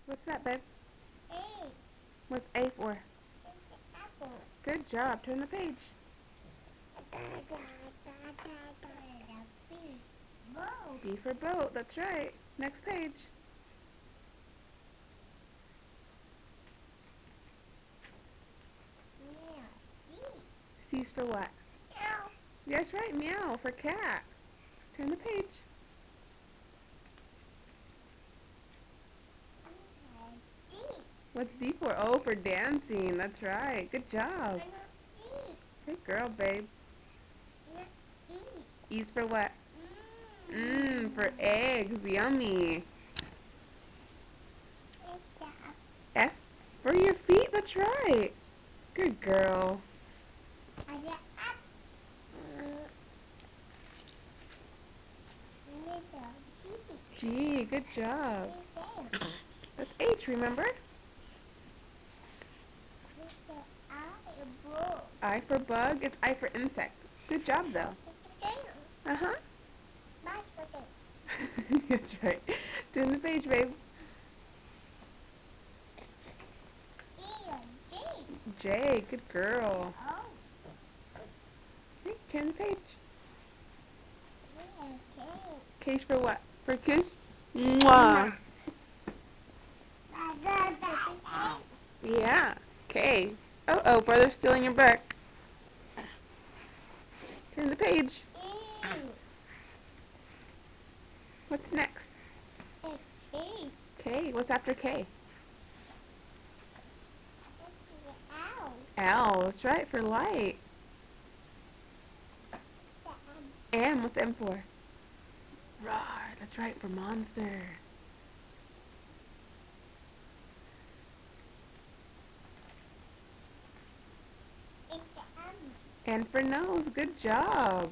What's that, babe? A. What's A for? It's an apple. Good job. Turn the page. Boat. B for boat. That's right. Next page. Yeah. C's for what? Meow. That's right. Meow for cat. Turn the page. D. What's D for? O for dancing. That's right. Good job. E. Good girl, babe. E. E's for what? For eggs. Yummy. It's a F for your feet. That's right. Good girl. G. Good job. That's H, remember? I for bug. It's I for insect. Good job, though. Uh-huh. That's right. Turn the page, babe. J. Good girl. Okay, turn the page. K's for what? For kiss? Mwah. Yeah. K. Uh-oh, brother's stealing your book. Turn the page. What's next? K. What's after K? L. That's right, for light. M. What's M for? Roar. That's right, for monster. N for nose. Good job.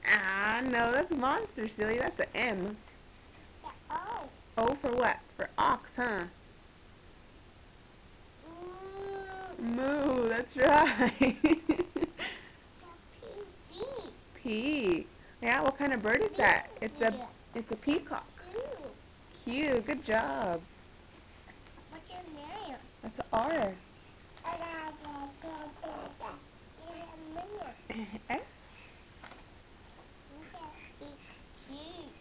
Ah, no, that's monster, silly. That's an M. O for what? For ox, huh? Moo. That's right. P. Yeah, what kind of bird is that? It's a peacock. Q. Good job. What's your name? That's an R. S.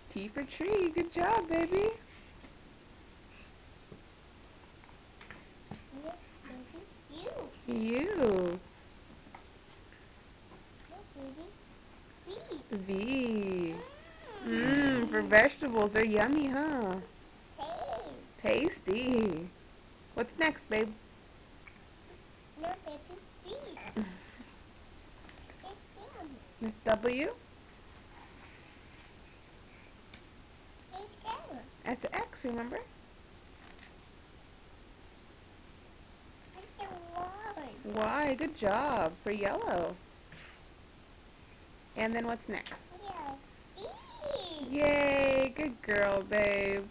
T for tree. Good job, baby. U. V. For vegetables. They're yummy, huh? Tasty. What's next, babe? Miss W. That's an X, remember? Y. Good job. For yellow. And then what's next? Yay. Good girl, babe.